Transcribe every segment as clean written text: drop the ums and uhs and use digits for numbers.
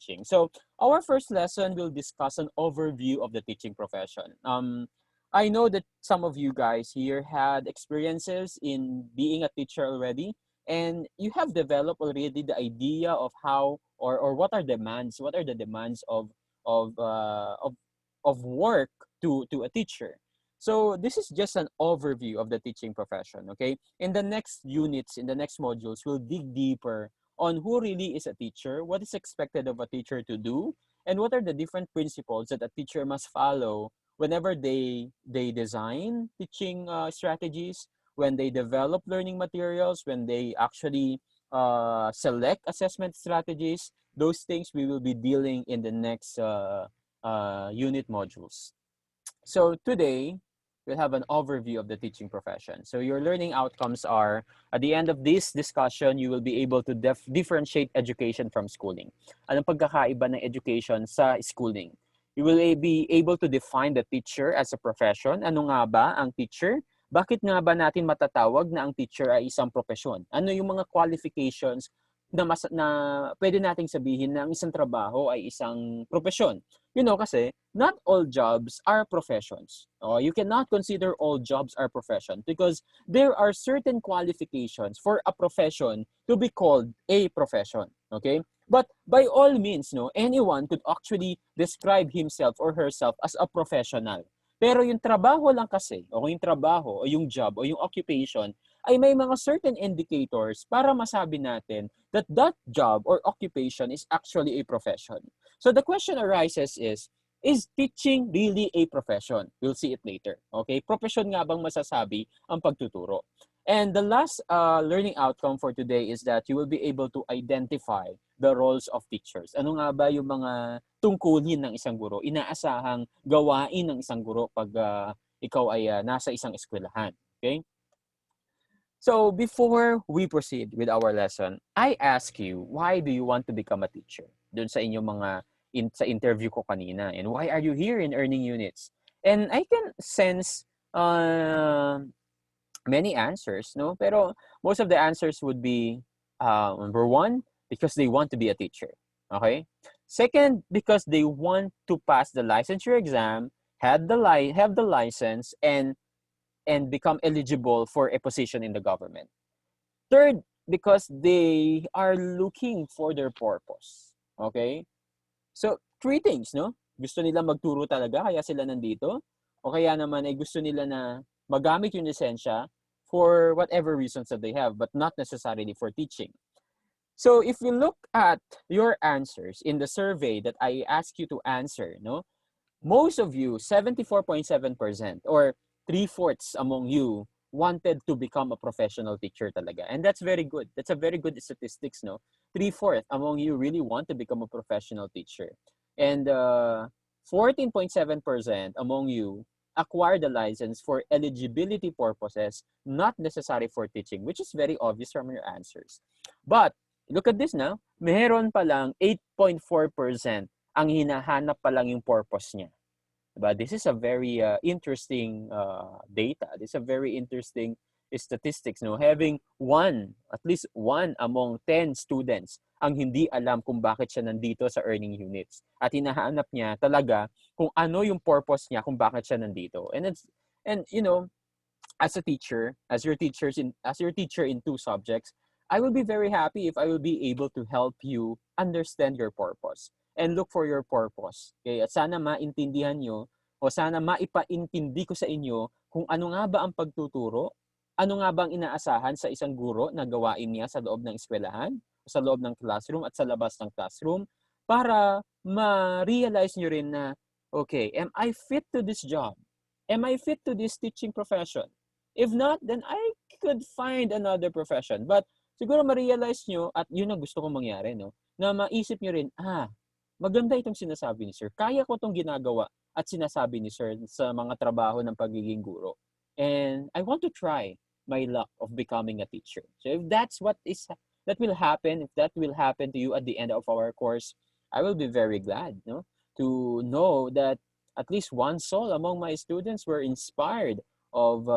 teaching. So our first lesson will discuss an overview of the teaching profession. I know that some of you guys here had experiences in being a teacher already, and you have developed already the idea of how or what are the demands of uh, of of work to a teacher. So this is just an overview of the teaching profession. Okay, in the next units, in the next modules, we'll dig deeper on who really is a teacher, what is expected of a teacher to do, and what are the different principles that a teacher must follow whenever they design teaching strategies, when they develop learning materials, when they actually select assessment strategies. Those things we will be dealing in the next unit modules. So today, we'll have an overview of the teaching profession. So your learning outcomes are, at the end of this discussion, you will be able to differentiate education from schooling. Anong pagkakaiba ng education sa schooling? You will be able to define the teacher as a profession. Ano nga ba ang teacher? Bakit nga ba natin matatawag na ang teacher ay isang profesyon? Ano yung mga qualifications na pwede nating sabihin na ang isang trabaho ay isang profesyon? You know, kasi not all jobs are professions. You cannot consider all jobs are profession because there are certain qualifications for a profession to be called a profession. Okay? But by all means, no, anyone could actually describe himself or herself as a professional. Pero yung trabaho lang kasi, o yung trabaho, o yung job, o yung occupation, ay may mga certain indicators para masabi natin that that job or occupation is actually a profession. So the question arises is teaching really a profession? We'll see it later. Okay? Profession nga bang masasabi ang pagtuturo? And the last learning outcome for today is that you will be able to identify the roles of teachers. Ano nga ba yung mga tungkulin ng isang guro? Inaasahang gawain ng isang guro pag ikaw ay nasa isang eskwelahan. Okay? So before we proceed with our lesson, I ask you, why do you want to become a teacher? Doon sa inyong mga sa interview ko kanina. And why are you here in Earning Units? And I can sense many answers, no? Pero most of the answers would be, number one, because they want to be a teacher. Okay? Second, because they want to pass the licensure exam, have the license, and become eligible for a position in the government. Third, because they are looking for their purpose. Okay? So, three things, no? Gusto nila magturo talaga, kaya sila nandito. O kaya naman ay gusto nila na magamit yung lisensya for whatever reasons that they have, but not necessarily for teaching. So, if you look at your answers in the survey that I asked you to answer, no? Most of you, 74.7%, or 3/4 among you, wanted to become a professional teacher talaga. And that's very good. That's a very good statistics, no? 3/4 among you really want to become a professional teacher. And 14.7% among you acquired the license for eligibility purposes, not necessary for teaching, which is very obvious from your answers. But look at this now. Meron pa lang 8.4% ang hinahanap pa lang yung purpose niya. But this is a very interesting data. This is a very interesting statistics. No? Having at least one among 10 students ang hindi alam kung bakit siya nandito sa Earning Units. At hinahanap niya talaga kung ano yung purpose niya, kung bakit siya nandito. And you know, as a teacher, as your teacher in 2 subjects, I will be very happy if I will be able to help you understand your purpose and look for your purpose. Okay? At sana maintindihan nyo o sana maipaintindi ko sa inyo kung ano nga ba ang pagtuturo, ano nga ba ang inaasahan sa isang guro na gawain niya sa loob ng eskwelahan, sa loob ng classroom at sa labas ng classroom para ma-realize nyo rin na, okay, am I fit to this job? Am I fit to this teaching profession? If not, then I could find another profession. But siguro ma-realize nyo, at yun ang gusto kong mangyari, no? Na maisip nyo rin, maganda itong sinasabi ni Sir. Kaya ko itong ginagawa at sinasabi ni Sir sa mga trabaho ng pagiging guro. And I want to try my luck of becoming a teacher. So if that will happen to you at the end of our course, I will be very glad, no? To know that at least one soul among my students were inspired of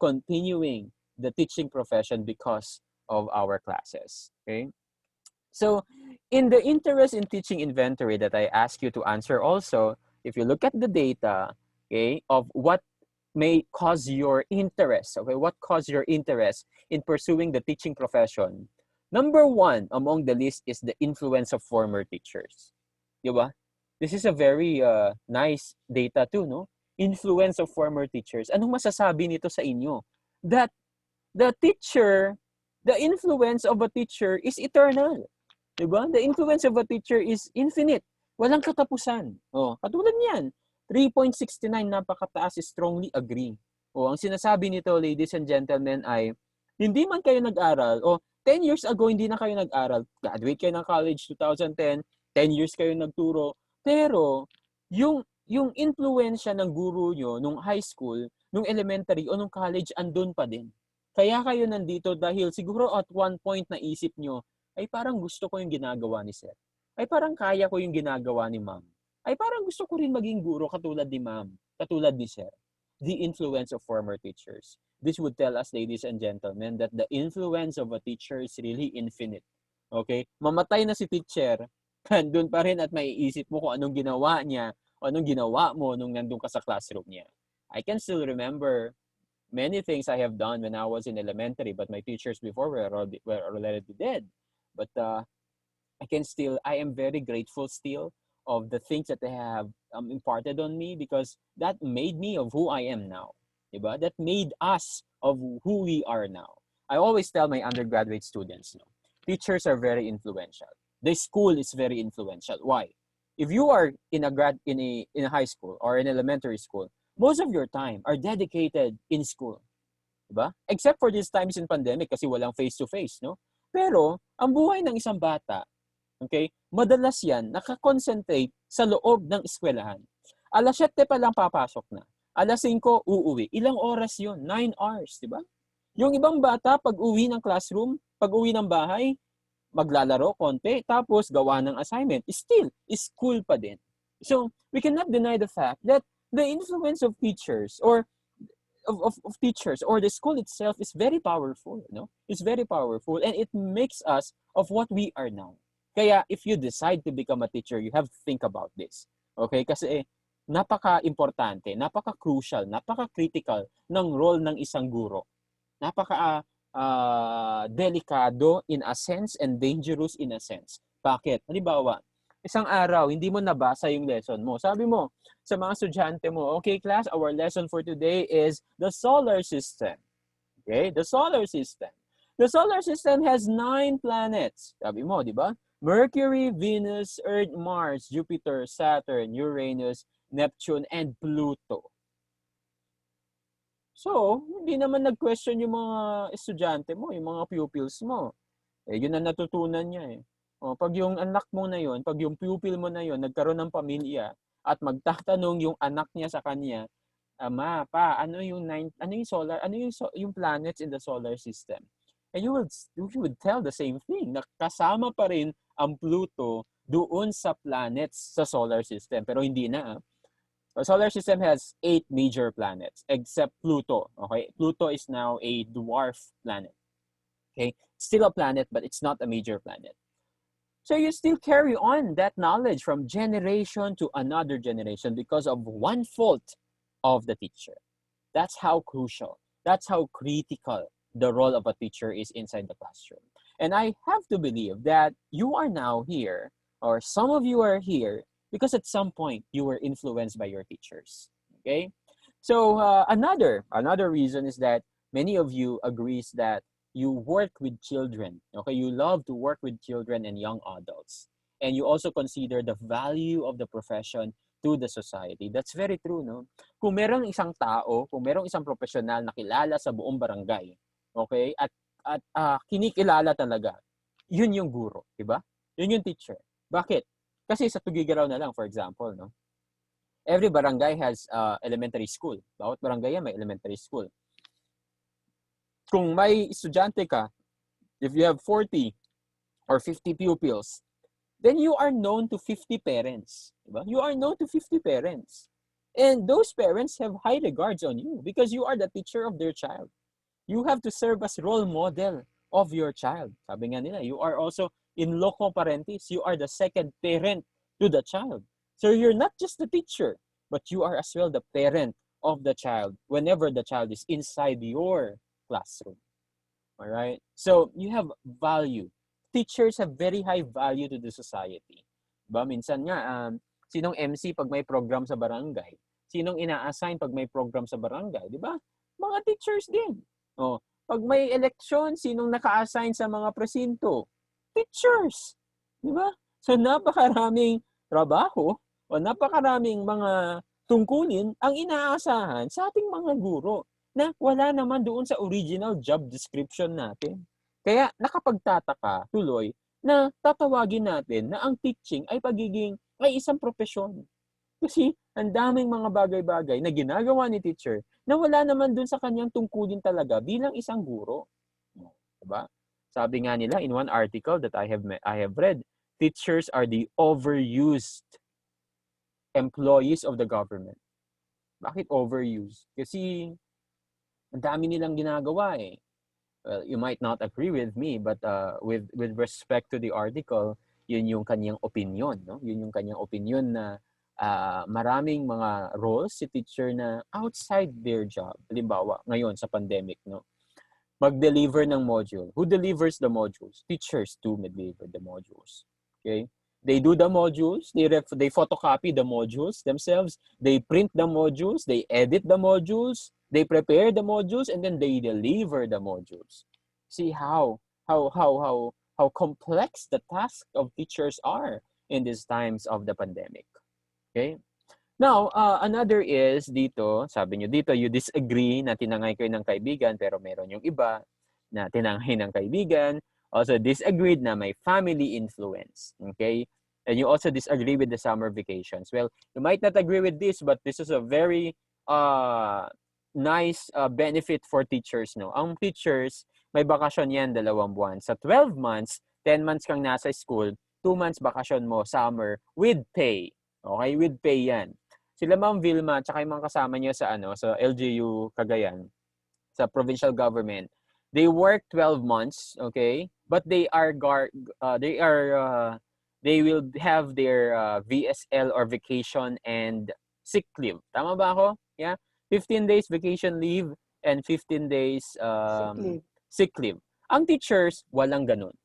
continuing the teaching profession because of our classes. Okay? So, in the interest in teaching inventory that I ask you to answer also, if you look at the data, okay, of what may cause your interest, okay, what caused your interest in pursuing the teaching profession, number one among the list is the influence of former teachers. Di ba? This is a very nice data too, no? Influence of former teachers. Anong masasabi nito sa inyo? That the teacher, the influence of a teacher is eternal. Diba? The influence of a teacher is infinite. Walang katapusan. Oh, katulad niyan. 3.69, napakataas, strongly agree. Oh, ang sinasabi nito, ladies and gentlemen, ay hindi man kayo nag-aral, o 10 years ago hindi na kayo nag-aral, graduate kayo ng college 2010, 10 years kayo nagturo, pero yung influensya ng guru nyo nung high school, nung elementary o nung college andun pa din. Kaya kayo nandito dahil siguro at one point na isip nyo, ay parang gusto ko yung ginagawa ni sir. Ay parang kaya ko yung ginagawa ni ma'am. Ay parang gusto ko rin maging guro katulad ni ma'am, katulad ni sir. The influence of former teachers. This would tell us, ladies and gentlemen, that the influence of a teacher is really infinite. Okay? Mamatay na si teacher, nandun pa rin at maiisip mo kung anong ginawa niya o anong ginawa mo nung nandun ka sa classroom niya. I can still remember many things I have done when I was in elementary, but my teachers before were already dead. But I am very grateful still of the things that they have imparted on me, because that made me of who I am now. Diba? That made us of who we are now. I always tell my undergraduate students, no, teachers are very influential. The school is very influential. Why? If you are in a high school or in elementary school, most of your time are dedicated in school. Diba? Except for these times in pandemic kasi walang face-to-face, no? Pero, ang buhay ng isang bata, okay, madalas yan nakakonsentrate sa loob ng eskwelahan. Alas 7 pa lang papasok na. Alas 5, uuwi. Ilang oras yon? 9 hours, di ba? Yung ibang bata, pag uwi ng classroom, pag uwi ng bahay, maglalaro konti, tapos gawa ng assignment. Still, school pa din. So, we cannot deny the fact that the influence of teachers or of teachers or the school itself is very powerful, no? It's very powerful, and it makes us of what we are now. Kaya if you decide to become a teacher, you have to think about this. Okay? Kasi napaka-importante, napaka-crucial, napaka-critical ng role ng isang guro. Napaka-delikado in a sense and dangerous in a sense. Bakit? Halimbawa, isang araw, hindi mo nabasa yung lesson mo. Sabi mo sa mga estudyante mo, okay class, our lesson for today is the solar system. Okay? The solar system. The solar system has 9 planets. Sabi mo, di ba? Mercury, Venus, Earth, Mars, Jupiter, Saturn, Uranus, Neptune, and Pluto. So, hindi naman nag-question yung mga estudyante mo, yung mga pupils mo. Yun ang natutunan niya eh. Pag yung anak mo na yun, pag yung pupil mo na yun, nagkaroon ng pamilya, at magtatanong yung anak niya sa kanya, Ma, Pa, ano yung yung planets in the solar system? And you would tell the same thing, na kasama pa rin ang Pluto doon sa planets sa solar system. Pero hindi na. The solar system has 8 major planets, except Pluto. Okay? Pluto is now a dwarf planet. Okay? Still a planet, but it's not a major planet. So you still carry on that knowledge from generation to another generation because of one fault of the teacher. That's how crucial, that's how critical the role of a teacher is inside the classroom. And I have to believe that you are now here, or some of you are here, because at some point you were influenced by your teachers. Okay? So another reason is that many of you agrees that you work with children. Okay, you love to work with children and young adults. And you also consider the value of the profession to the society. That's very true, no? Kung merong isang tao, kung merong isang profesional na kilala sa buong barangay, okay, at kinikilala talaga, yun yung guro, di ba? Yun yung teacher. Bakit? Kasi sa Tugigaraw na lang, for example, no? Every barangay has elementary school. Bawat barangay may elementary school. Kung may estudyante ka, if you have 40 or 50 pupils, then you are known to 50 parents. Diba? You are known to 50 parents. And those parents have high regards on you because you are the teacher of their child. You have to serve as role model of your child. Sabi nga nila, you are also In loco parentis, you are the second parent to the child. So you're not just the teacher, but you are as well the parent of the child whenever the child is inside your classroom. All right? So you have value. Teachers have very high value to the society. Ba minsan nga sinong MC pag may program sa barangay? Sinong ina-assign pag may program sa barangay, 'di ba? Mga teachers din. Oh, pag may eleksyon, sinong naka-assign sa mga presinto? Teachers. 'Di ba? So napakaraming trabaho o napakaraming mga tungkulin ang inaasahan sa ating mga guro na wala naman doon sa original job description natin. Kaya nakapagtataka tuloy na tatawagin natin na ang teaching ay isang propesyon. Kasi ang daming mga bagay-bagay na ginagawa ni teacher na wala naman dun sa kanyang tungkulin talaga bilang isang guro. Diba? Sabi nga nila in one article that I have read, teachers are the overused employees of the government. Bakit overused? Kasi ang dami nilang ginagawa eh. Well, you might not agree with me, but with respect to the article, yun yung kanyang opinion, no? Yun yung kanyang opinion na maraming mga roles si teacher na outside their job. Halimbawa, ngayon sa pandemic, no? Mag-deliver ng module. Who delivers the modules? Teachers do deliver the modules. Okay? They do the modules, they photocopy the modules themselves, they print the modules, they edit the modules, they prepare the modules, and then they deliver the modules. See how complex the task of teachers are in these times of the pandemic. Okay? Now, another is dito, sabi nyo dito, you disagree na tinangay kayo ng kaibigan, pero meron yung iba na tinangay ng kaibigan. Also disagreed na may family influence. Okay? And you also disagree with the summer vacations. Well, you might not agree with this, but this is a very nice benefit for teachers. No? Ang teachers, may bakasyon yan 2 buwan. Sa 12 months, 10 months kang nasa school, 2 months bakasyon mo, summer, with pay. Okay? With pay yan. Sila Ma'am Vilma, tsaka yung mga kasama niyo sa, sa LGU Cagayan, sa provincial government, they work 12 months, okay? But they will have their VSL or vacation and sick leave. Tama ba ako? Yeah. 15 days vacation leave and 15 days sick leave. Ang teachers, walang ganun.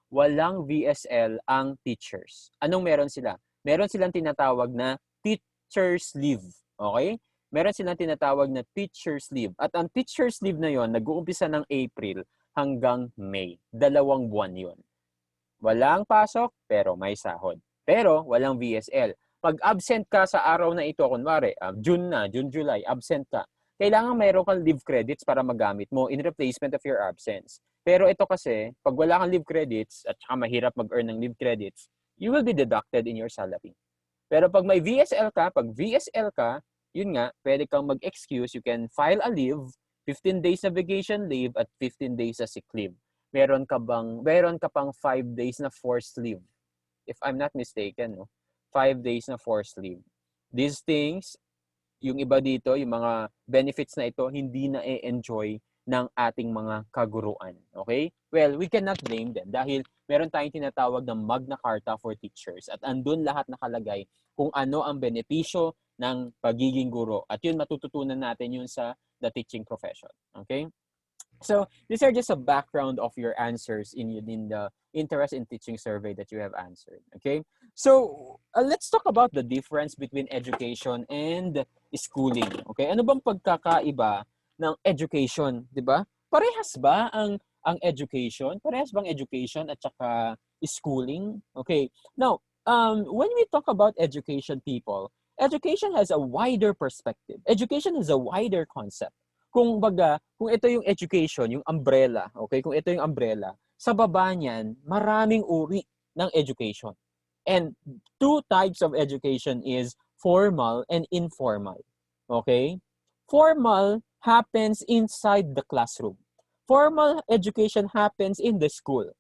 Walang VSL ang teachers. Anong meron sila? Meron silang tinatawag na teachers leave. Okay? Meron silang tinatawag na teacher's leave. At ang teacher's leave na yon nag-uumpisa ng April hanggang May. 2 buwan yon. Walang pasok, pero may sahod. Pero walang VSL. Pag absent ka sa araw na ito, kunwari, June, July, absent ka, kailangan mayroon kang leave credits para magamit mo in replacement of your absence. Pero ito kasi, pag wala kang leave credits at saka mahirap mag-earn ng leave credits, you will be deducted in your salary. Pero pag may VSL ka, yun nga, pwede kang mag-excuse. You can file a leave, 15 days na vacation leave at 15 days na sick leave. Meron ka pang 5 days na forced leave. If I'm not mistaken, no? 5 days na forced leave. These things, yung iba dito, yung mga benefits na ito, hindi na e-enjoy ng ating mga kaguruan. Okay? Well, we cannot blame them dahil meron tayong tinatawag ng Magna Carta for teachers at andun lahat nakalagay kung ano ang benepisyo ng pagiging guro. At yun, matututunan natin yun sa the teaching profession. Okay? So, these are just a background of your answers in the interest in teaching survey that you have answered. Okay? So, let's talk about the difference between education and schooling. Okay? Ano bang pagkakaiba ng education, 'di ba? Parehas ba ang education? Parehas bang education at saka schooling? Okay. Now, when we talk about education, people, education has a wider perspective. Education has a wider concept. Kung ito yung education, yung umbrella, okay? Kung ito yung umbrella, sa baba niyan, maraming uri ng education. And 2 types of education is formal and informal. Okay? Formal happens inside the classroom. Formal education happens in the school.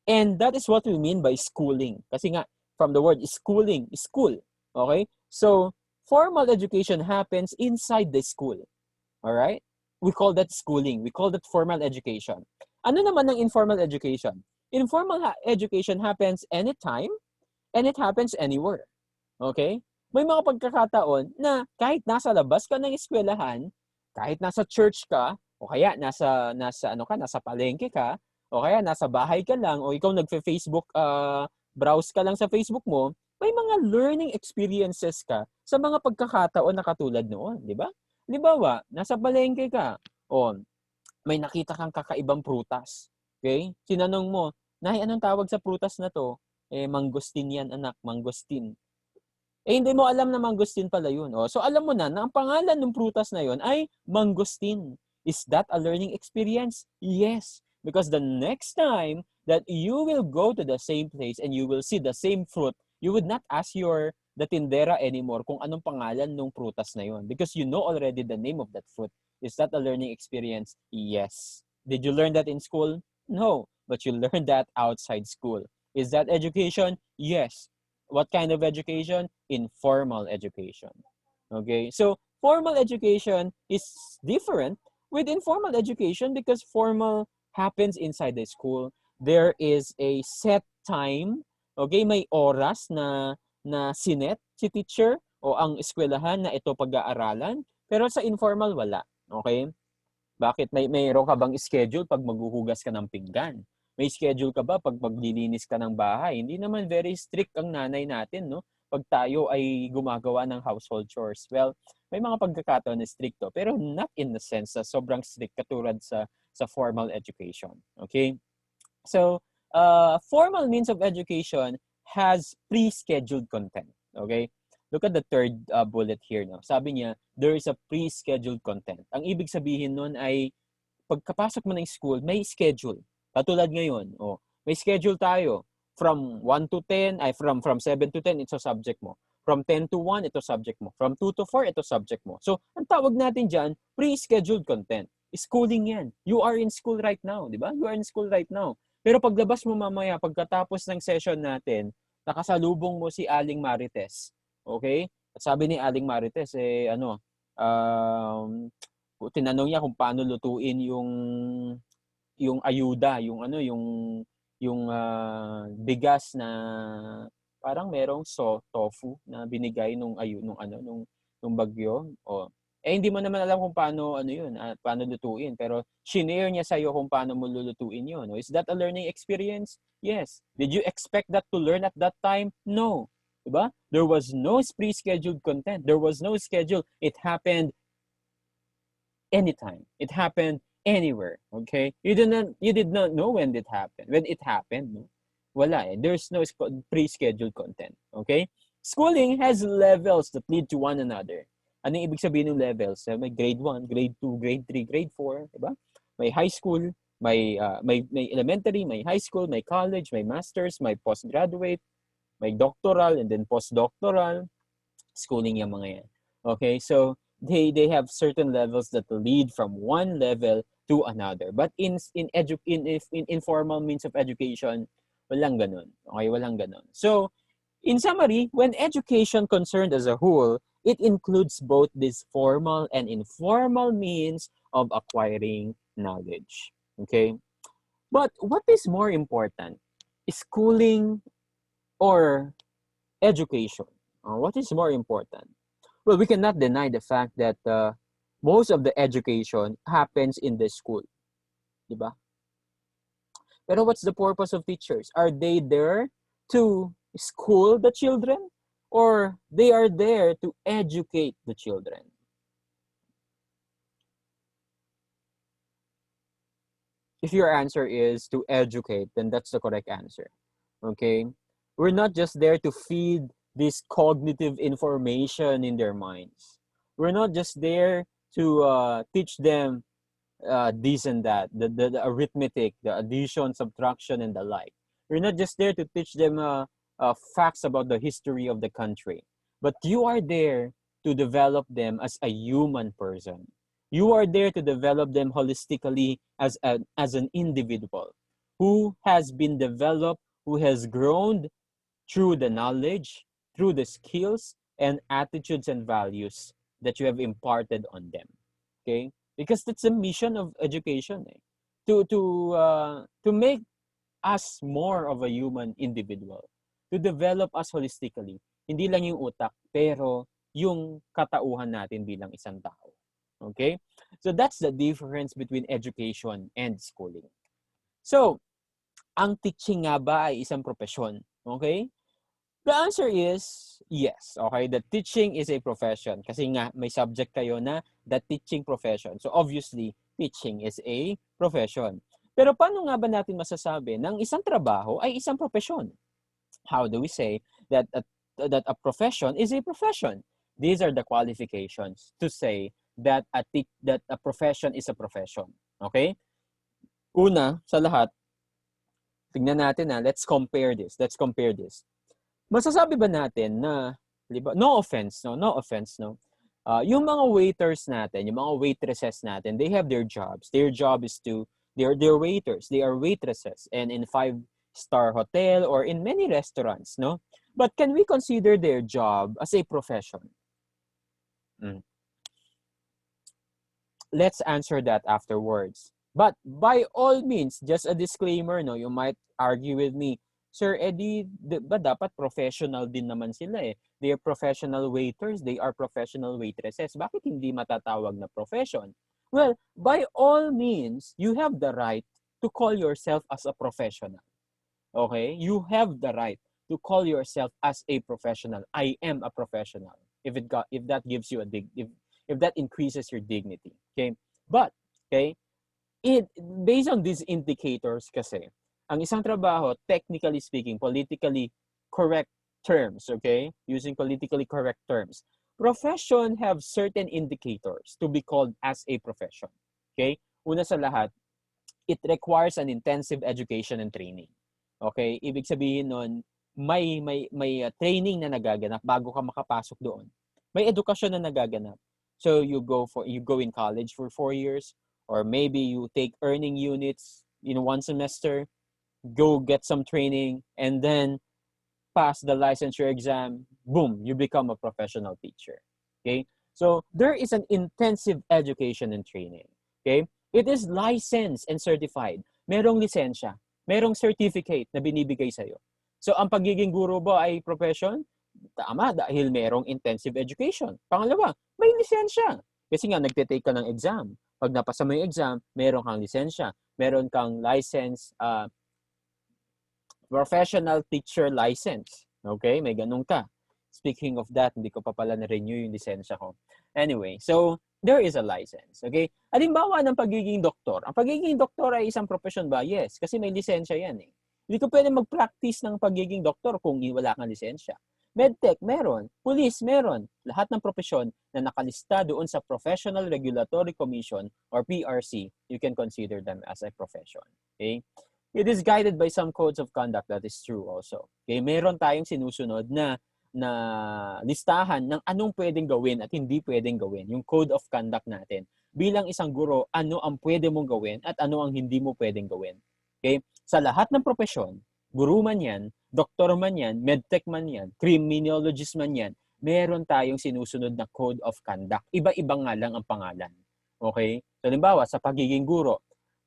And that is what we mean by schooling. Kasi nga, from the word schooling, school. Okay? So, formal education happens inside the school. Alright? We call that schooling. We call that formal education. Ano naman ang informal education? Informal education happens anytime and it happens anywhere. Okay? May mga pagkakataon na kahit nasa labas ka ng eskwelahan, kahit nasa church ka, o kaya nasa palengke ka, o kaya nasa bahay ka lang, o ikaw nagfe-Facebook, browse ka lang sa Facebook mo, may mga learning experiences ka sa mga pagkakataon na katulad noon, di ba? Halimbawa, nasa palengke ka, o may nakita kang kakaibang prutas. Okay? Sinanong mo, Nay, anong tawag sa prutas na to? Mangosteen yan, anak, mangosteen. Hindi mo alam na mangosteen pala yun. So alam mo na ang pangalan ng prutas na yun ay mangosteen. Is that a learning experience? Yes. Because the next time that you will go to the same place and you will see the same fruit, you would not ask the tindera anymore kung anong pangalan ng prutas na yun. Because you know already the name of that fruit. Is that a learning experience? Yes. Did you learn that in school? No. But you learned that outside school. Is that education? Yes. What kind of education? Informal education. Okay, so formal education is different with informal education because formal happens inside the school. There is a set time. Okay, may oras na sinet si teacher o ang eskwelahan na ito pag-aaralan. Pero sa informal, wala. Okay? Bakit? Mayroon ka bang schedule pag maghuhugas ka ng pinggan? May schedule ka ba pag maglilinis ka ng bahay? Hindi naman very strict ang nanay natin, no? Pag tayo ay gumagawa ng household chores. Well, may mga pagkakataon na stricto, pero not in the sense na sobrang strict katulad sa formal education. Okay? So, formal means of education has pre-scheduled content. Okay? Look at the third bullet here. No? Sabi niya, there is a pre-scheduled content. Ang ibig sabihin nun ay pagkapasok mo ng school, may schedule. Katulad ngayon, may schedule tayo. From 1 to 10, from 7 to 10, ito subject mo. From 10 to 1, ito subject mo. From 2 to 4, ito subject mo. So, ang tawag natin dyan, pre-scheduled content. Schooling yan. You are in school right now, di ba? You are in school right now. Pero paglabas mo mamaya, pagkatapos ng session natin, nakasalubong mo si Aling Marites. Okay? At sabi ni Aling Marites, tinanong niya kung paano lutuin yung ayuda, yung bigas na parang merong tofu na binigay nung bagyo. Hindi mo naman alam kung paano paano lutuin, pero shinare niya sa iyo kung paano mo lulutuin 'yon. Is that a learning experience? Yes. Did you expect that to learn at that time? No. Diba? There was no pre-scheduled content. There was no schedule. It happened anytime. It happened anywhere. Okay? You did not know when it happened. When it happened, no? Wala eh. There's no pre-scheduled content. Okay? Schooling has levels that lead to one another. Ano yung ibig sabihin ng levels? May grade 1, grade 2, grade 3, grade 4, diba? May high school, may elementary, may high school, may college, may masters, may postgraduate, may doctoral, and then postdoctoral. Schooling yung mga yan. Okay? So, they have certain levels that lead from one level to another. But in informal means of education, walang ganun. Okay, walang ganun. So, in summary, when education concerned as a whole, it includes both this formal and informal means of acquiring knowledge. Okay? But what is more important? Schooling or education? What is more important? Well, we cannot deny the fact that most of the education happens in the school. Diba? Pero what's the purpose of teachers? Are they there to school the children? Or they are there to educate the children? If your answer is to educate, then that's the correct answer. Okay? We're not just there to feed this cognitive information in their minds. We're not just there to teach them this and that, the arithmetic, the addition, subtraction, and the like. We're not just there to teach them facts about the history of the country, but you are there to develop them as a human person. You are there to develop them holistically as an individual who has been developed, who has grown through the knowledge, through the skills and attitudes and values that you have imparted on them. Okay? Because that's the mission of education, to make us more of a human individual, to develop us holistically. Hindi lang yung utak, pero yung katauhan natin bilang isang tao. Okay? So that's the difference between education and schooling. So, ang teaching nga ba ay isang profesyon? Okay? The answer is yes. Okay, the teaching is a profession kasi nga may subject kayo na the teaching profession. So obviously, teaching is a profession. Pero paano nga ba natin masasabi ng isang trabaho ay isang profesyon? How do we say that a profession is a profession? These are the qualifications to say that a profession is a profession. Okay? Una, sa lahat, tignan natin let's compare this. Masasabi ba natin na, no offense, yung mga waiters natin, yung mga waitresses natin, they have their jobs. Their job is they're waiters, they are waitresses, and in 5-star hotel or in many restaurants, no? But can we consider their job as a profession? Let's answer that afterwards. But by all means, just a disclaimer, no, you might argue with me, Sir Eddie, ba dapat professional din naman sila eh. They are professional waiters, they are professional waitresses. Bakit hindi matatawag na profession? Well, by all means, you have the right to call yourself as a professional. Okay? You have the right to call yourself as a professional. I am a professional. If that gives you if that increases your dignity. Okay? But, okay, based on these indicators kasi, ang isang trabaho, technically speaking, politically correct terms, okay? Using politically correct terms. Profession have certain indicators to be called as a profession. Okay? Una sa lahat, it requires an intensive education and training. Okay? Ibig sabihin nun, may training na nagaganap bago ka makapasok doon. May edukasyon na nagaganap. So you go in college for 4 years, or maybe you take earning units in 1 semester, go get some training, and then pass the licensure exam, boom, you become a professional teacher. Okay? So there is an intensive education and training. Okay? It is licensed and certified. Merong lisensya, merong certificate na binibigay sa'yo. So ang pagiging guro ba ay profession? Tama, dahil merong intensive education. Pangalawa, may lisensya. Kasi nga, nagtitake ka ng exam. Pag napasa mo yung exam, meron kang lisensya. Meron kang license, professional teacher license. Okay? May ganun ka. Speaking of that, hindi ko pa pala na-renew yung lisensya ko. Anyway, so, there is a license. Okay? Halimbawa ng pagiging doktor. Ang pagiging doktor ay isang profession ba? Yes. Kasi may lisensya yan eh. Hindi ko pwede mag-practice ng pagiging doktor kung wala kang lisensya. Medtech, meron. Police, meron. Lahat ng profesyon na nakalista doon sa Professional Regulatory Commission or PRC, you can consider them as a profession. Okay? It is guided by some codes of conduct. That is true also. Okay? Meron tayong sinusunod na listahan ng anong pwedeng gawin at hindi pwedeng gawin. Yung code of conduct natin. Bilang isang guro, ano ang pwede mong gawin at ano ang hindi mo pwedeng gawin. Okay? Sa lahat ng profesyon, guru man yan, doktor man yan, medtech man yan, criminologist man yan, meron tayong sinusunod na code of conduct. Iba-iba nga lang ang pangalan. Okay? So, halimbawa, sa pagiging guro,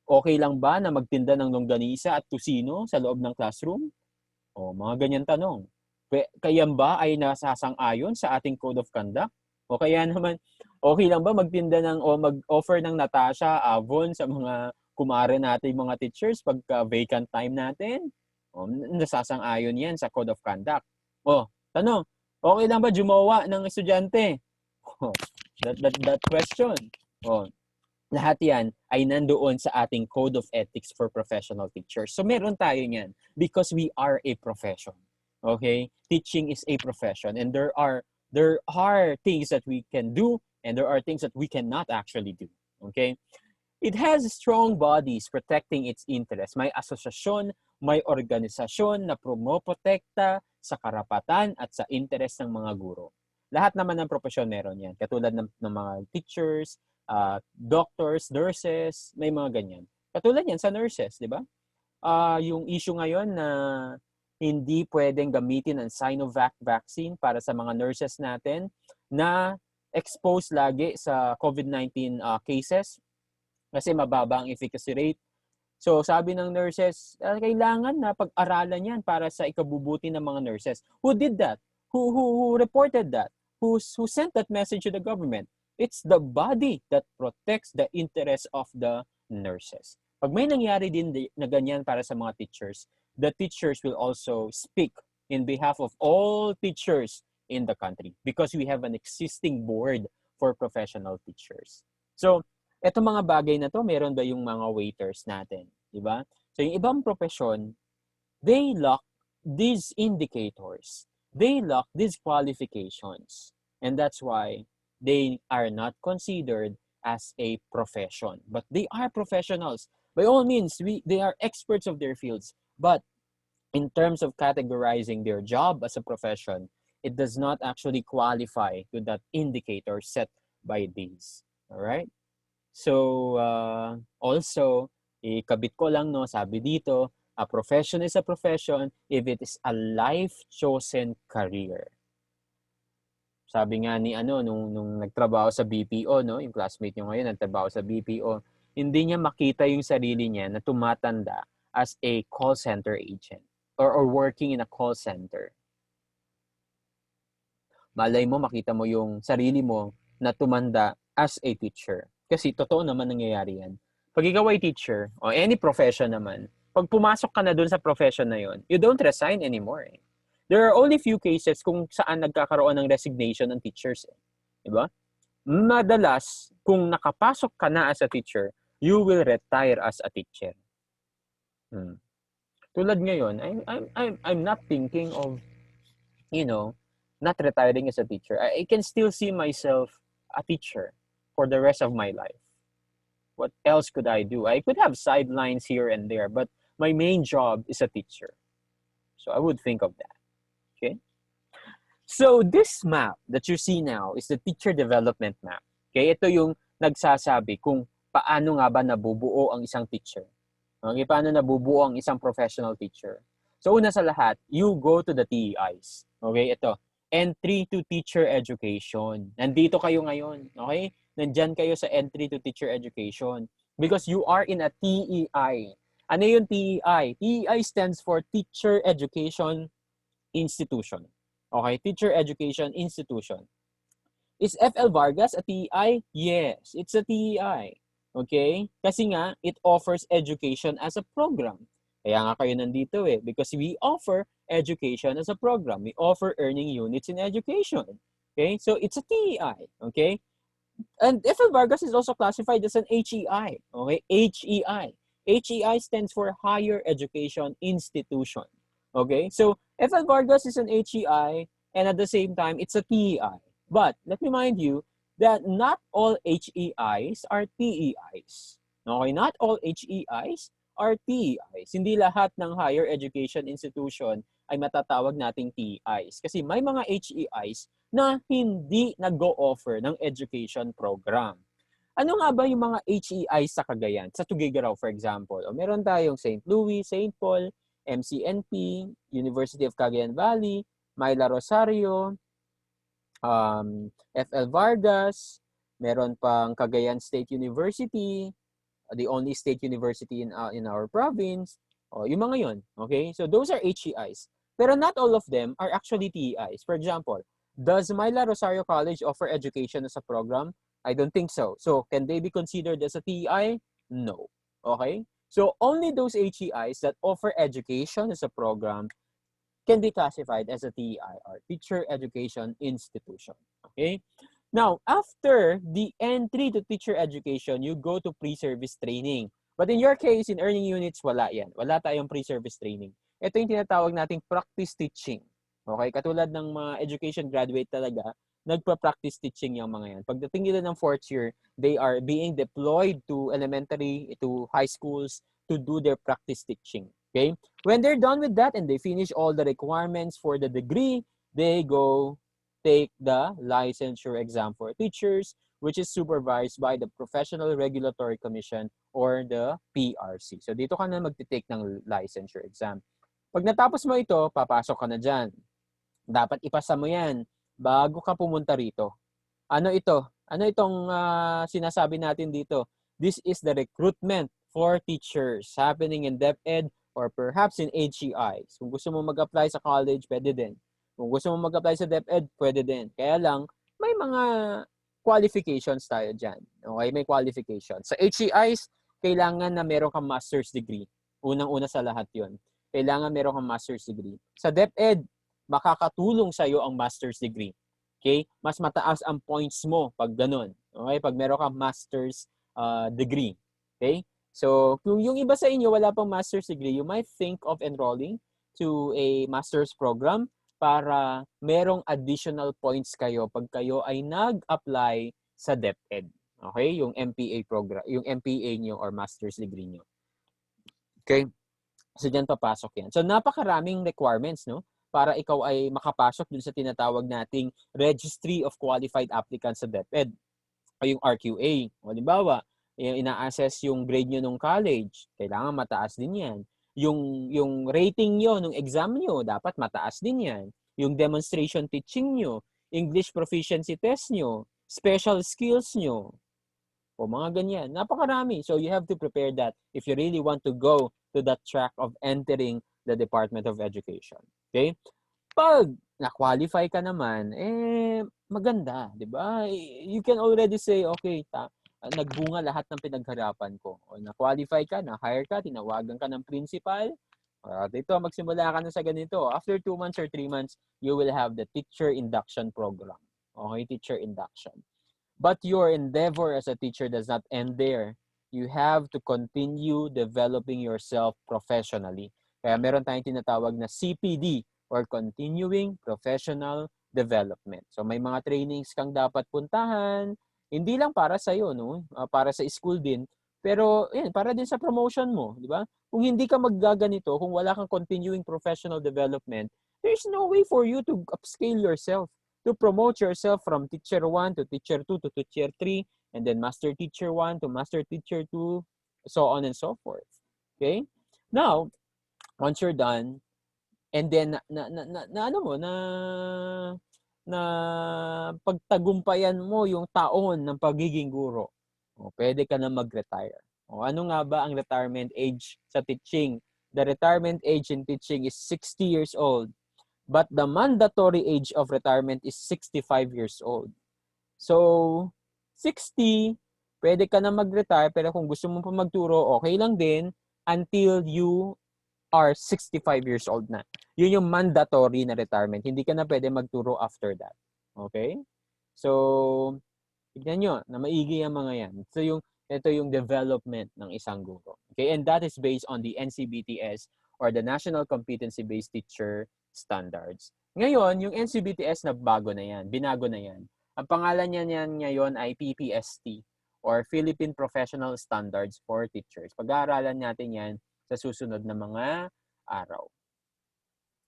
okay lang ba na magtinda ng longganisa at tusino sa loob ng classroom? O, mga ganyan tanong. Kaya ba ay nasasang-ayon sa ating code of conduct? O kaya naman, okay lang ba magtinda o mag-offer ng Natasha, Avon sa mga kumare natin, mga teachers, pagka vacant time natin? O, nasasang-ayon yan sa code of conduct. O, tanong, okay lang ba jumawa ng estudyante? O, that question. O, lahat yan ay nandoon sa ating code of ethics for professional teachers. So meron tayo niyan because we are a profession. Okay? Teaching is a profession, and there are things that we can do and there are things that we cannot actually do. Okay? It has strong bodies protecting its interests. May asosasyon, may organisasyon na promoprotekta sa karapatan at sa interes ng mga guro. Lahat naman ng profesyon meron yan. Katulad ng mga teachers, doctors, nurses, may mga ganyan. Katulad yan sa nurses, di ba? Yung issue ngayon na hindi pwedeng gamitin ang Sinovac vaccine para sa mga nurses natin na exposed lagi sa COVID-19 cases kasi mababa ang efficacy rate. So sabi ng nurses, kailangan na pag-aralan yan para sa ikabubuti ng mga nurses. Who did that? Who reported that? Who sent that message to the government? It's the body that protects the interests of the nurses. Pag may nangyari din na ganyan para sa mga teachers, the teachers will also speak in behalf of all teachers in the country because we have an existing board for professional teachers. So, etong mga bagay na to, meron ba yung mga waiters natin? Diba? So, yung ibang profession, they lack these indicators. They lack these qualifications. And that's why they are not considered as a profession. But they are professionals. By all means, they are experts of their fields. But in terms of categorizing their job as a profession, it does not actually qualify to that indicator set by these. All right? So, also, ikabit ko lang, no, sabi dito, a profession is a profession if it is a life-chosen career. Sabi nga ni nung nagtrabaho sa BPO, no, yung classmate niyo ngayon nagtrabaho sa BPO, hindi niya makita yung sarili niya na tumatanda as a call center agent or working in a call center. Malay mo, makita mo yung sarili mo na tumanda as a teacher. Kasi totoo naman nangyayari yan. Pag ikaw ay teacher, o any profession naman, pag pumasok ka na dun sa profession na yon, you don't resign anymore. Eh. There are only few cases kung saan nagkakaroon ng resignation ng teachers. Eh. Diba? Madalas, kung nakapasok ka na as a teacher, you will retire as a teacher. Tulad ngayon, I'm not thinking of, not retiring as a teacher. I can still see myself a teacher for the rest of my life. What else could I do? I could have sidelines here and there, but my main job is a teacher. So I would think of that. Okay? So this map that you see now is the teacher development map. Okay? Ito yung nagsasabi kung paano nga ba nabubuo ang isang teacher. Okay? Paano nabubuo ang isang professional teacher. So una sa lahat, you go to the TEIs. Okay? Ito. Entry to teacher education. Nandito kayo ngayon. Okay? Nandyan kayo sa entry to teacher education. Because you are in a TEI. Ano yung TEI? TEI stands for Teacher Education Institution. Okay? Teacher Education Institution. Is FL Vargas a TEI? Yes, it's a TEI. Okay? Kasi nga, it offers education as a program. Kaya nga kayo nandito eh. Because we offer education as a program. We offer earning units in education. Okay? So, it's a TEI. Okay? And FL Vargas is also classified as an HEI. Okay? HEI. HEI stands for Higher Education Institution. Okay? So, FL Vargas is an HEI and at the same time, it's a TEI. But, let me remind you that not all HEIs are TEIs. Okay? Not all HEIs are TEIs. Hindi lahat ng higher education institution ay matatawag nating TEIs. Kasi may mga HEIs na hindi nag-o-offer ng education program. Ano nga ba yung mga HEIs sa Cagayan? Sa Tuguegarao, for example. O, meron tayong St. Louis, St. Paul, MCNP, University of Cagayan Valley, Myla Rosario, FL Vargas, meron pang Cagayan State University, the only state university in our province. O, yung mga yun. Okay? So, those are HEIs. Pero not all of them are actually TEIs. For example, does Myla Rosario College offer education as a program? I don't think so. So, can they be considered as a TEI? No. Okay? So, only those HEIs that offer education as a program can be classified as a TEI or Teacher Education Institution. Okay? Now, after the entry to teacher education, you go to pre-service training. But in your case, in earning units, wala yan. Wala tayong pre-service training. Ito yung tinatawag nating practice teaching. Okay? Katulad ng mga education graduate talaga, nagpa-practice teaching yung mga yan. Pagdating nila ng fourth year, they are being deployed to elementary, to high schools to do their practice teaching. Okay? When they're done with that and they finish all the requirements for the degree, they go take the licensure exam for teachers, which is supervised by the Professional Regulatory Commission or the PRC. So dito ka na magti-take ng licensure exam. Pag natapos mo ito, papasok ka na dyan. Dapat ipasa mo yan bago ka pumunta rito. Ano ito? Ano itong sinasabi natin dito? This is the recruitment for teachers happening in DepEd or perhaps in HEIs. Kung gusto mo mag-apply sa college, pwede din. Kung gusto mo mag-apply sa DepEd, pwede din. Kaya lang, may mga qualifications tayo dyan. Okay, may qualifications. Sa HEIs, kailangan na meron kang master's degree. Unang-una sa lahat yon. Kailangan meron kang master's degree. Sa DepEd, makakatulong sa'yo ang master's degree. Okay? Mas mataas ang points mo pag ganun. Okay? Pag meron kang master's degree. Okay? So, kung yung iba sa inyo wala pang master's degree, you might think of enrolling to a master's program para merong additional points kayo pag kayo ay nag-apply sa DepEd. Okay? Yung MPA program, yung MPA nyo or master's degree nyo. Okay? So, dyan papasok yan. So, napakaraming requirements, no? Para ikaw ay makapasok dun sa tinatawag nating Registry of Qualified Applicants sa DepEd o yung RQA. O, halimbawa, ina-assess yung grade nyo nung college. Kailangan mataas din yan. Yung rating nyo nung exam nyo, dapat mataas din yan. Yung demonstration teaching nyo, English proficiency test nyo, special skills nyo, o mga ganyan. Napakarami. So you have to prepare that if you really want to go to that track of entering the Department of Education. Okay? Pag na-qualify ka naman, maganda, di ba? You can already say, okay, nagbunga lahat ng pinagharapan ko. O na-qualify ka, na-hire ka, tinawagan ka ng principal, dito, magsimula ka na sa ganito. After 2 months or 3 months, you will have the teacher induction program. Okay, teacher induction. But your endeavor as a teacher does not end there. You have to continue developing yourself professionally. Kaya meron tayong tinatawag na CPD or Continuing Professional Development. So may mga trainings kang dapat puntahan, hindi lang para sa iyo, no? Para sa school din, pero yan, para din sa promotion mo, di ba? Kung hindi ka maggaganito, kung wala kang continuing professional development, there's no way for you to upscale yourself, to promote yourself from teacher 1 to teacher 2 to teacher 3, and then master teacher 1 to master teacher 2, so on and so forth. Okay? Now, once you're done, and then na pagtagumpayan mo yung taon ng pagiging guro, pwede ka na mag-retire. Ano nga ba ang retirement age sa teaching? The retirement age in teaching is 60 years old. But the mandatory age of retirement is 65 years old. So, 60, pwede ka na mag-retire, pero kung gusto mo pa magturo, okay lang din until you are 65 years old na. Yun yung mandatory na retirement. Hindi ka na pwede magturo after that. Okay? So, tignan nyo, na maigi ang mga yan. So, ito yung development ng isang guro. Okay? And that is based on the NCBTS or the National Competency-Based Teacher Standards. Ngayon, yung NCBTS na bago na yan, binago na yan. Ang pangalan niya ngayon ay PPST or Philippine Professional Standards for Teachers. Pag-aaralan natin yan sa susunod na mga araw.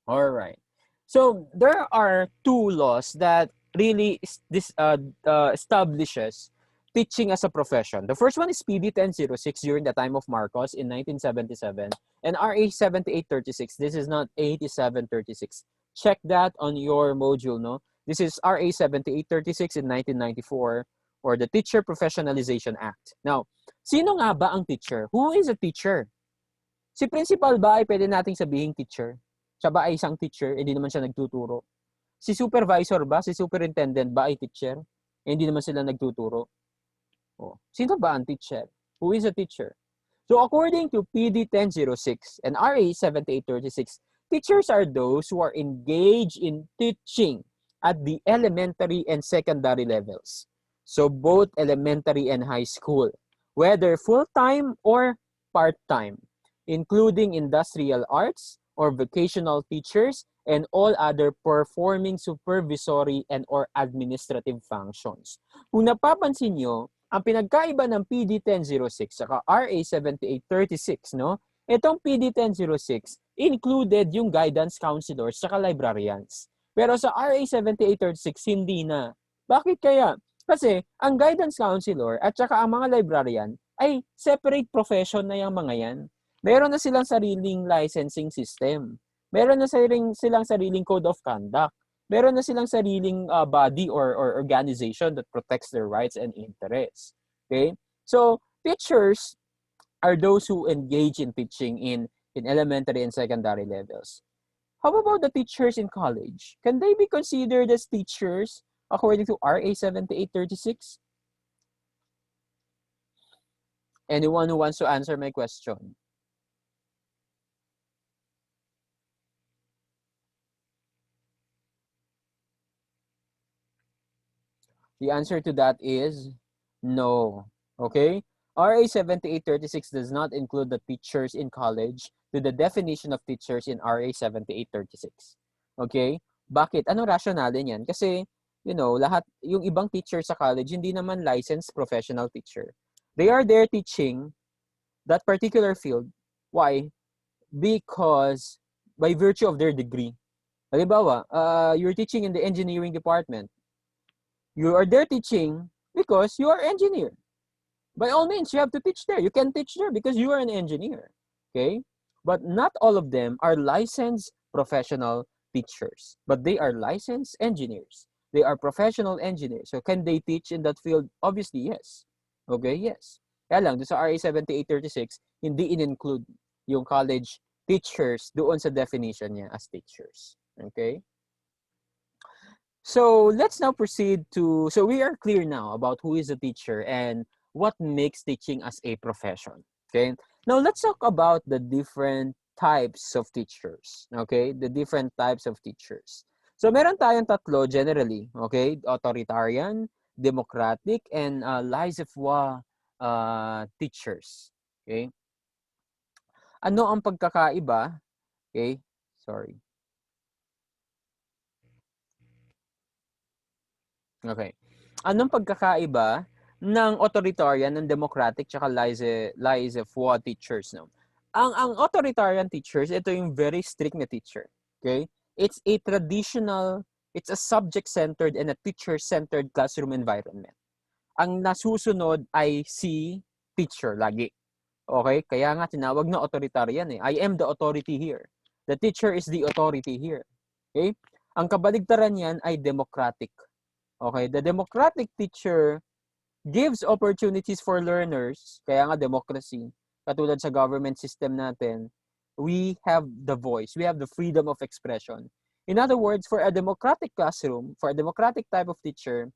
Alright. So, there are 2 laws that really establishes teaching as a profession. The first one is PD 1006 during the time of Marcos in 1977 and RA 7836. This is not 8736. Check that on your module, no? This is RA 7836 in 1994 or the Teacher Professionalization Act. Now, sino nga ba ang teacher? Who is a teacher? Si principal ba ay pwede nating sabihing teacher? Siya ba ay isang teacher? Hindi naman siya nagtuturo. Si supervisor ba? Si superintendent ba ay teacher? Hindi naman sila nagtuturo. Sino ba ang teacher? Who is a teacher? So according to PD 1006 and RA 7836, teachers are those who are engaged in teaching at the elementary and secondary levels. So both elementary and high school, whether full-time or part-time, including industrial arts or vocational teachers and all other performing supervisory and or administrative functions. Kung napapansin nyo, ang pinagkaiba ng PD 1006 saka RA 7836, no? Itong PD 1006 included yung guidance counselors saka librarians. Pero sa RA 7836 hindi na. Bakit kaya? Kasi ang guidance counselor at saka ang mga librarian ay separate profession na yung mga yan. Meron na silang sariling licensing system. Meron na silang sariling code of conduct. Meron na silang sariling body or organization that protects their rights and interests. Okay? So, teachers are those who engage in teaching in elementary and secondary levels. How about the teachers in college? Can they be considered as teachers according to RA 7836? Anyone who wants to answer my question? The answer to that is no. Okay? RA 7836 does not include the teachers in college to the definition of teachers in RA 7836. Okay? Bakit? Anong rationale niyan? Kasi, lahat, yung ibang teacher sa college, hindi naman licensed professional teacher. They are there teaching that particular field. Why? Because by virtue of their degree. Halimbawa, you're teaching in the engineering department. You are there teaching because you are engineer. By all means, you have to teach there. You can teach there because you are an engineer. Okay? But not all of them are licensed professional teachers. But they are licensed engineers. They are professional engineers. So can they teach in that field? Obviously, yes. Okay, yes. Kaya lang, doon sa RA 7836, hindi in-include yung college teachers doon sa definition niya as teachers. Okay? So let's now proceed to, so we are clear now about who is a teacher and what makes teaching as a profession. Okay. Now let's talk about the different types of teachers. Okay. The different types of teachers. So meron tayong tatlo generally. Okay. Authoritarian, democratic, and laissez-faire teachers. Okay. Ano ang pagkakaiba? Okay. Sorry. Okay. Anong pagkakaiba ng authoritarian, ng democratic, tsaka laissez-faire teachers, no? Ang authoritarian teachers, ito yung very strict na teacher. Okay? It's a subject-centered and a teacher-centered classroom environment. Ang nasusunod ay si teacher lagi. Okay? Kaya nga tinawag na authoritarian eh. I am the authority here. The teacher is the authority here. Okay? Ang kabaligtaran niyan ay democratic. Okay, the democratic teacher gives opportunities for learners, kaya nga democracy, katulad sa government system natin, we have the voice, we have the freedom of expression. In other words, for a democratic classroom, for a democratic type of teacher,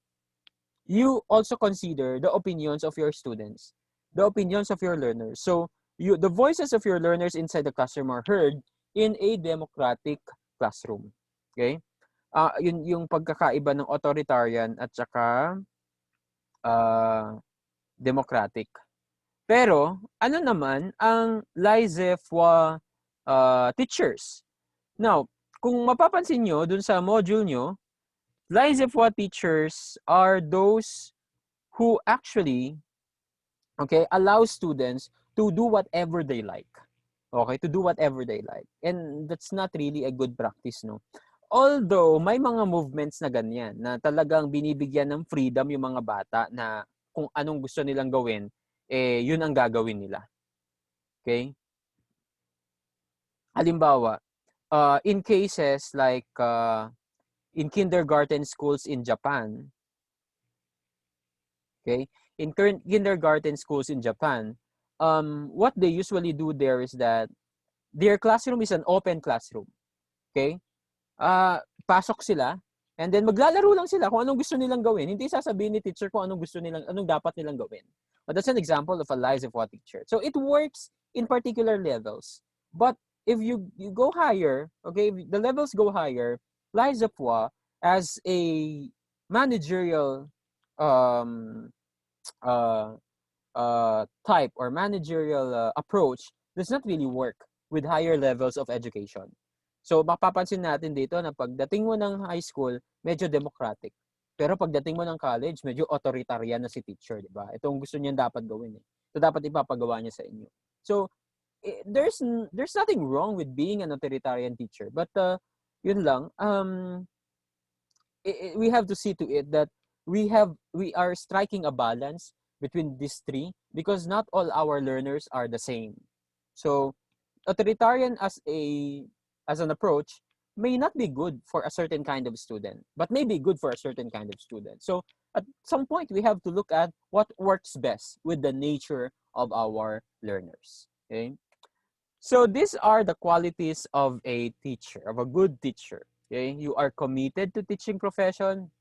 you also consider the opinions of your students, the opinions of your learners. So, the voices of your learners inside the classroom are heard in a democratic classroom. Okay? Yun yung pagkakaiba ng authoritarian at saka democratic. Pero ano naman ang laissez-faire teachers? Now, kung mapapansin nyo dun sa module nyo, laissez-faire teachers are those who actually allow students to do whatever they like. Okay, to do whatever they like. And that's not really a good practice, no? Although, may mga movements na ganyan, na talagang binibigyan ng freedom yung mga bata na kung anong gusto nilang gawin, yun ang gagawin nila. Okay? Halimbawa, in cases like in kindergarten schools in Japan, okay? In current kindergarten schools in Japan, what they usually do there is that their classroom is an open classroom. Okay? Pasok sila, and then maglalaro lang sila kung anong gusto nilang gawin. Hindi sasabihin ni teacher kung anong dapat nilang gawin. But that's an example of a laissez-faire teacher. So it works in particular levels. But if you go higher, okay, if the levels go higher, laissez-faire as a managerial type or managerial approach does not really work with higher levels of education. So, mapapansin natin dito na pagdating mo ng high school, medyo democratic. Pero pagdating mo ng college, medyo authoritarian na si teacher, di ba? Ito ang gusto niya dapat gawin eh. Ito dapat ipapagawa niya sa inyo. So, there's nothing wrong with being an authoritarian teacher. But, yun lang, we have to see to it that we are striking a balance between these three because not all our learners are the same. So, authoritarian as an approach may not be good for a certain kind of student, but may be good for a certain kind of student. So at some point, we have to look at what works best with the nature of our learners. Okay? So these are the qualities of a teacher, of a good teacher. Okay? You are committed to teaching profession.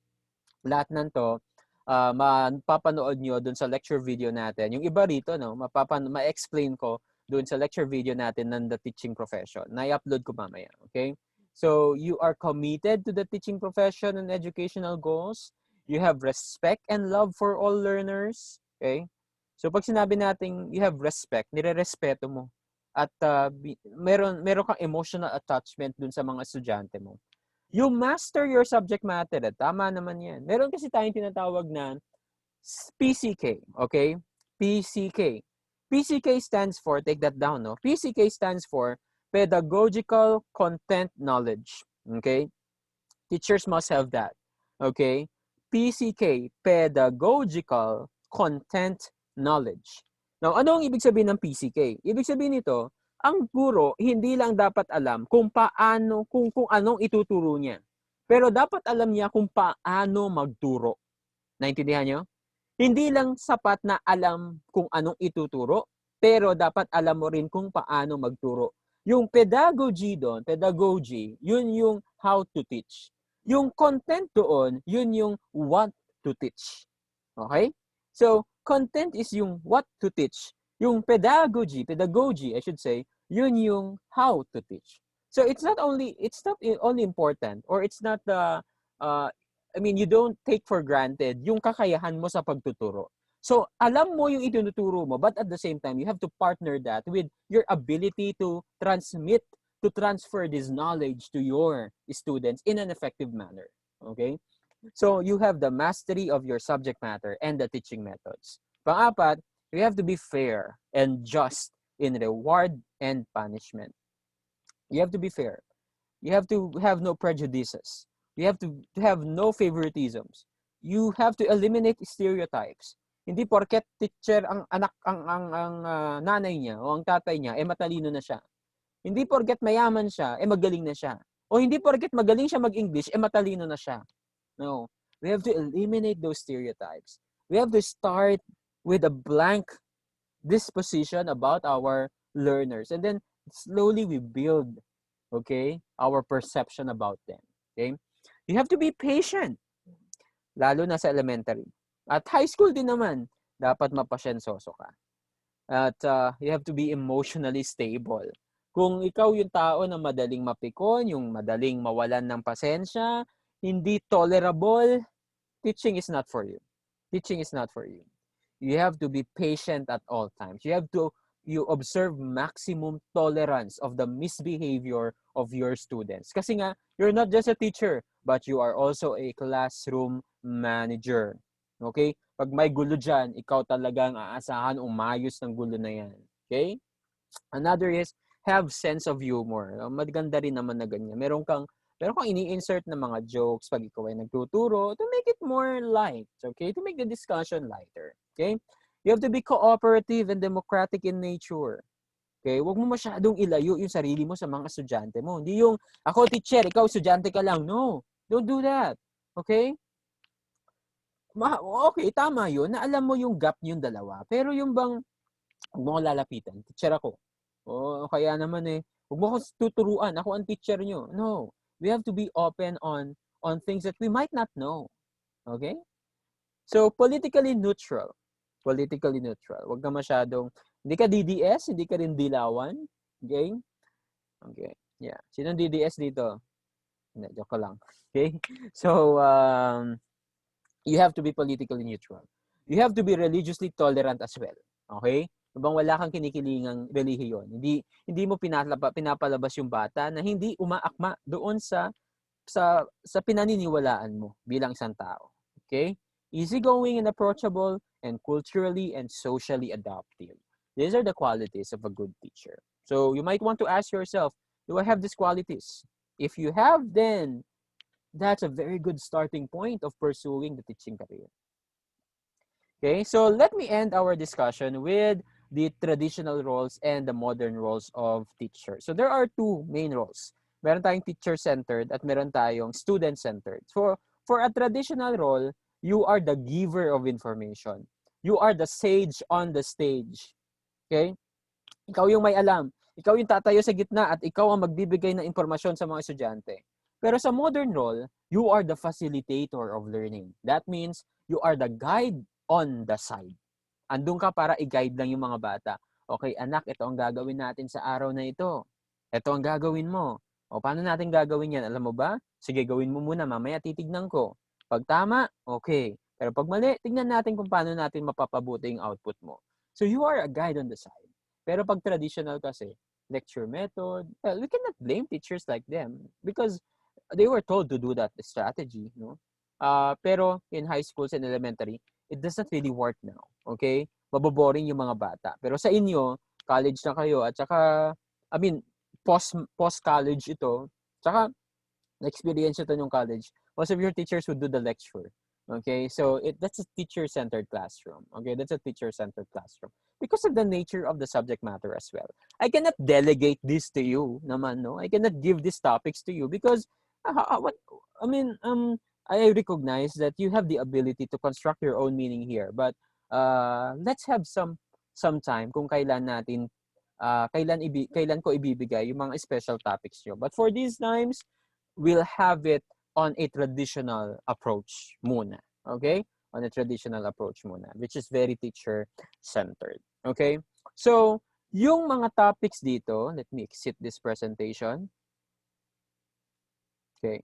Lahat ng to, mapapanood nyo dun sa lecture video natin. Yung iba rito, no, ma-explain ko dun sa lecture video natin ng the teaching profession. Na-upload ko mamaya. Okay? So you are committed to the teaching profession and educational goals. You have respect and love for all learners. Okay? So pag sinabi natin you have respect, nire-respeto mo. At meron kang emotional attachment dun sa mga estudyante mo. You master your subject matter. Tama naman yan. Meron kasi tayong tinatawag na PCK. Okay? PCK. PCK stands for, take that down, no? PCK stands for Pedagogical Content Knowledge. Okay? Teachers must have that. Okay? PCK, Pedagogical Content Knowledge. Now, ano ang ibig sabihin ng PCK? Ibig sabihin nito, ang guro hindi lang dapat alam kung paano, kung anong ituturo niya. Pero dapat alam niya kung paano magturo. Naintindihan niyo? Hindi lang sapat na alam kung anong ituturo, pero dapat alam mo rin kung paano magturo. Yung pedagogy doon, pedagogy, yun yung how to teach. Yung content doon, yun yung what to teach. Okay? So, content is yung what to teach. Yung pedagogy, I should say, yun yung how to teach. So, it's not only important, or it's not you don't take for granted yung kakayahan mo sa pagtuturo. So, alam mo yung itinuturo mo, but at the same time, you have to partner that with your ability to transfer this knowledge to your students in an effective manner. Okay? So, you have the mastery of your subject matter and the teaching methods. Pang-apat, you have to be fair and just in reward and punishment. You have to be fair. You have to have no prejudices. You have to have no favoritisms. You have to eliminate stereotypes. Hindi porket teacher ang anak ang nanay niya o ang tatay niya matalino na siya. Hindi porket mayaman siya magaling na siya. O hindi porket magaling siya mag-English matalino na siya. No. We have to eliminate those stereotypes. We have to start with a blank disposition about our learners, and then slowly we build, okay, our perception about them. Okay? You have to be patient, lalo na sa elementary. At high school din naman, dapat mapasyensoso ka. At you have to be emotionally stable. Kung ikaw yung tao na madaling mapikon, yung madaling mawalan ng pasensya, hindi tolerable, teaching is not for you. Teaching is not for you. You have to be patient at all times. You observe maximum tolerance of the misbehavior of your students. Kasi nga, you're not just a teacher, but you are also a classroom manager. Okay? Pag may gulo dyan, ikaw talagang aasahan umayos ng gulo na yan. Okay? Another is, have sense of humor. Maganda rin naman na ganyan. Meron kang ini-insert na mga jokes pag ikaw ay nagtuturo to make it more light. Okay? To make the discussion lighter. Okay? You have to be cooperative and democratic in nature. Okay? Huwag mo masyadong ilayo yung sarili mo sa mga estudyante mo. Hindi yung, ako teacher, ikaw estudyante ka lang. No. Don't do that. Okay? Okay, tama yun. Na alam mo yung gap yung dalawa. Pero yung bang, huwag mo ko lalapitan. Teacher ako. Kaya naman huwag mo ko tuturuan. Ako ang teacher nyo. No. We have to be open on things that we might not know. Okay? So, politically neutral. Politically neutral. Huwag ka masyadong, hindi ka DDS, hindi ka rin dilawan. Okay? Okay. Yeah. Sinong DDS dito? Hindi, joke ko lang. Okay? So, you have to be politically neutral. You have to be religiously tolerant as well. Okay? Bang wala kang kinikilingang relihiyon. Hindi mo pinapalabas yung bata na hindi umaakma doon sa pinaniniwalaan mo bilang isang tao. Okay? Easygoing and approachable and culturally and socially adaptive. These are the qualities of a good teacher. So you might want to ask yourself, do I have these qualities? If you have, then that's a very good starting point of pursuing the teaching career. Okay, so let me end our discussion with the traditional roles and the modern roles of teachers. So there are two main roles. Meron tayong teacher-centered at meron tayong student-centered. For a traditional role, you are the giver of information. You are the sage on the stage. Okay? Ikaw yung may alam. Ikaw yung tatayo sa gitna at ikaw ang magbibigay ng impormasyon sa mga estudyante. Pero sa modern role, you are the facilitator of learning. That means you are the guide on the side. Andun ka para i-guide lang yung mga bata. Okay, anak, ito ang gagawin natin sa araw na ito. Ito ang gagawin mo. O, paano natin gagawin yan? Alam mo ba? Sige, gawin mo muna. Mamaya titignan ko. Pag tama, okay. Pero pag mali, tignan natin kung paano natin mapapabuti yung output mo. So, you are a guide on the side. Pero pag traditional kasi, lecture method, well, we cannot blame teachers like them because they were told to do that strategy, no? Pero in high schools and elementary, it doesn't really work now. Okay? Maboboring yung mga bata. Pero sa inyo, college na kayo at saka, I mean, post-college ito, saka na-experience ito yung college, most of your teachers would do the lecture. Okay? So, that's a teacher-centered classroom. Okay? That's a teacher-centered classroom. Because of the nature of the subject matter as well. I cannot delegate this to you naman, no? I cannot give these topics to you because, what, I mean, I recognize that you have the ability to construct your own meaning here. But, let's have some time kung kailan natin kailan ko ibibigay yung mga special topics nyo. But for these times, we'll have it on a traditional approach muna. Okay? On a traditional approach muna, which is very teacher-centered. Okay? So, yung mga topics dito, let me exit this presentation. Okay.